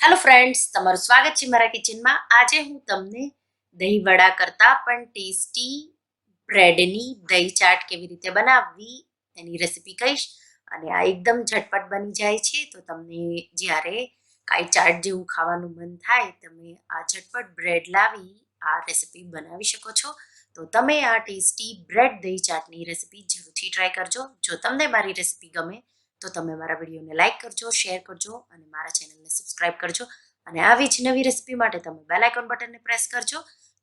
Hello friends, તમારું સ્વાગત છે મારા કિચનમાં. આજે હું તમને દહીં વડા કરતાં પણ ટેસ્ટી બ્રેડની દહીં ચાટ કેવી રીતે બનાવવી એની રેસીપી કહીશ. અને આ એકદમ ઝટપટ બની જાય છે. તો તમને જ્યારે કાંઈ ચાટ જેવું ખાવાનું મન થાય, તમે આ ઝટપટ બ્રેડ લાવી આ રેસીપી બનાવી શકો છો. તો તમે આ ટેસ્ટી બ્રેડ દહીં ચાટની રેસીપી જરૂરથી ટ્રાય કરજો. જો તમને મારી રેસીપી ગમે તો તમે મારા વિડીયોને લાઇક કરજો, શેર કરજો અને મારા ચેનલને સબસ્ક્રાઇબ કરજો. અને આવી જ નવી રેસીપી માટે તમે બેલ આઇકોન બટનને પ્રેસ કરજો.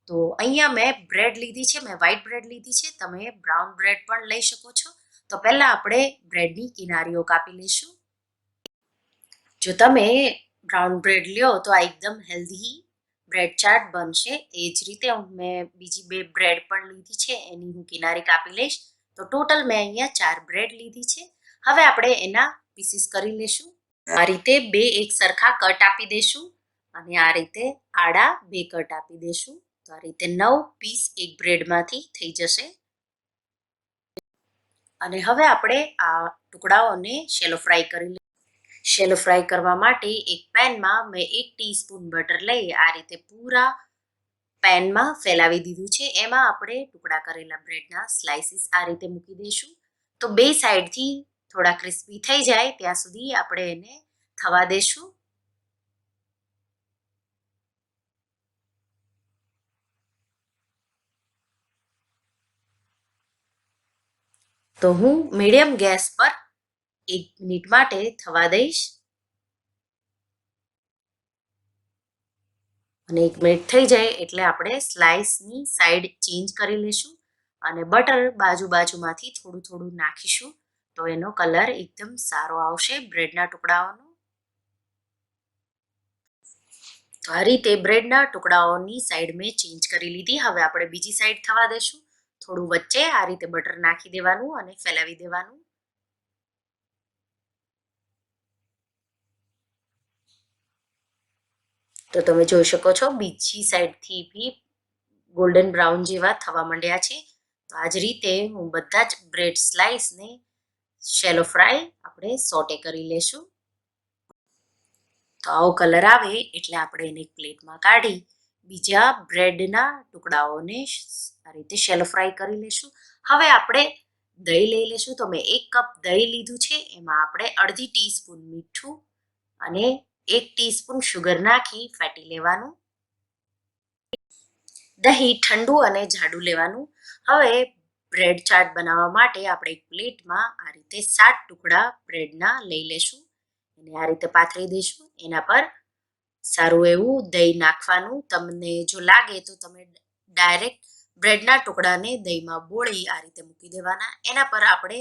તો અહીંયા મેં બ્રેડ લીધી છે, મેં વ્હાઈટ બ્રેડ લીધી છે. તમે બ્રાઉન બ્રેડ પણ લઈ શકો છો. તો પહેલાં આપણે બ્રેડની કિનારીઓ કાપી લઈશું. જો તમે બ્રાઉન બ્રેડ લ્યો તો આ એકદમ હેલ્ધી બ્રેડ ચાટ બનશે. એ જ રીતે મેં બીજી 2 બ્રેડ પણ લીધી છે, એની હું કિનારી કાપી લઈશ. તો ટોટલ મેં અહીંયા 4 બ્રેડ લીધી છે. હવે આપણે એના પીસીસ કરી લેશું. આ રીતે 2 એક સરખા કટ આપી દેશું અને આ રીતે આડા 2 કટ આપી દેશું. તો આ રીતે 9 પીસ એક બ્રેડમાંથી થઈ જશે. અને હવે આપણે આ ટુકડાઓને શેલો ફ્રાય કરી લઈશું. શેલો ફ્રાય કરવા માટે એક પેનમાં મેં 1 ટીસ્પૂન બટર લઈ આ રીતે પૂરા પેનમાં ફેલાવી દીધું છે. એમાં આપણે ટુકડા કરેલા બ્રેડના સ્લાઇસીસ આ રીતે મૂકી દઈશું. તો 2 સાઈડથી થોડા ક્રિસ્પી થઈ જાય ત્યાં સુધી આપણે એને થવા દેશું. તો હું મીડિયમ ગેસ પર 1 મિનિટ માટે થવા દઈશ. અને 1 મિનિટ થઈ જાય એટલે આપણે સ્લાઇસની સાઈડ ચેન્જ કરી લઈશું અને બટર બાજુમાંથી થોડું થોડું નાખીશું. તો એનો કલર એકદમ સારો આવશે બ્રેડના ટુકડાઓનો. તો આ રીતે બ્રેડના ટુકડાઓની સાઈડ મેં ચેન્જ કરી લીધી. હવે આપણે બીજી સાઈડ થવા દઈશું. થોડું વચ્ચે આ રીતે બટર નાખી દેવાનું અને ફેલાવી દેવાનું. તો તમે જોઈ શકો છો બીજી સાઈડથી બી ગોલ્ડન બ્રાઉન જેવા થવા માંડ્યા છે. તો આ જ રીતે હું બધા જ બ્રેડ સ્લાઇસને શેલો ફ્રાય આપણે સોટે કરી લેશું. તો આવો કલર આવે એટલે આપણે એને એક પ્લેટમાં કાઢી બીજા બ્રેડના ટુકડાઓને આ રીતે શેલો ફ્રાય કરી લેશું. હવે આપણે દહીં લઈ લેશું. તો મેં 1 કપ દહીં લીધું છે. એમાં આપણે અડધી ટીસ્પૂન મીઠું અને 1 ટીસ્પૂન શુગર નાખી ફેટી લેવાનું. દહીં ઠંડુ અને જાડું લેવાનું. હવે બ્રેડ ચાટ બનાવવા માટે આપણે એક પ્લેટમાં આ રીતે 7 ટુકડા બ્રેડના લઈ લેશું અને આ રીતે પાથરી દઈશું. એના પર સારું એવું દહીં નાખવાનું. તમને જો લાગે તો તમે ડાયરેક્ટ બ્રેડના ટુકડાને દહીંમાં બોળી આ રીતે મૂકી દેવાના. એના પર આપણે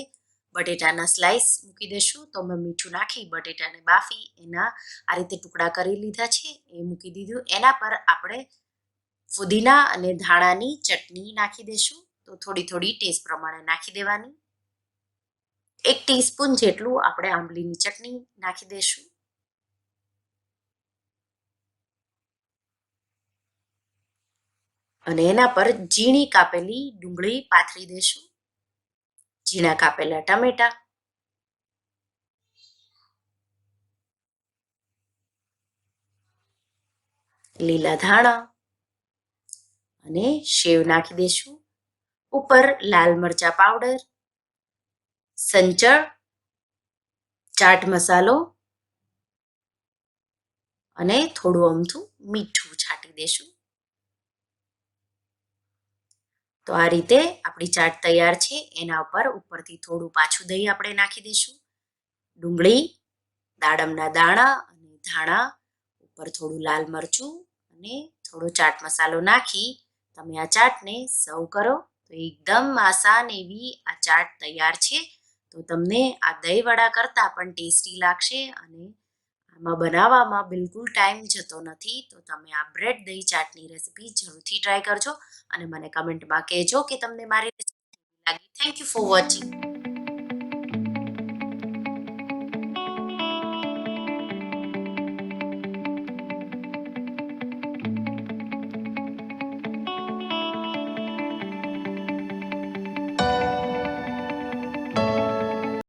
બટેટાના સ્લાઇસ મૂકી દઈશું. તો મેં મીઠું નાખી બટેટાને બાફી એના આ રીતે ટુકડા કરી લીધા છે, એ મૂકી દીધું. એના પર આપણે ફુદીના અને ધાણાની ચટણી નાખી દઈશું. તો થોડી થોડી ટેસ્ટ પ્રમાણે નાખી દેવાની. 1 ટીસ્પૂન જેટલું આપણે આંબલીની ચટણી નાખી દઈશું. અને એના પર ઝીણી કાપેલી ડુંગળી પાથરી દઈશું. ઝીણા કાપેલા ટામેટા, લીલા ધાણા અને સેવ નાખી દઈશું. ઉપર લાલ મરચા પાવડર, સંચળ, ચાટ મસાલો અને થોડું અમથું મીઠું છાંટી દઈશું. તો આ રીતે આપણી ચાટ તૈયાર છે. એના ઉપરથી થોડું પાછું દહીં આપણે નાખી દઈશું. ડુંગળી, દાડમના દાણા અને ધાણા, ઉપર થોડું લાલ મરચું અને થોડો ચાટ મસાલો નાખી તમે આ ચાટને સર્વ કરો. તો એકદમ આસાન એવી આ ચાટ તૈયાર છે. તો તમને આ દહીં વડા કરતાં પણ ટેસ્ટી લાગશે અને આમાં બનાવવામાં બિલકુલ ટાઈમ જતો નથી. તો તમે આ બ્રેડ દહીં ચાટની રેસીપી જરૂરથી ટ્રાય કરજો અને મને કમેન્ટમાં કહેજો કે તમને મારી રેસીપી લાગી. Thank you for watching.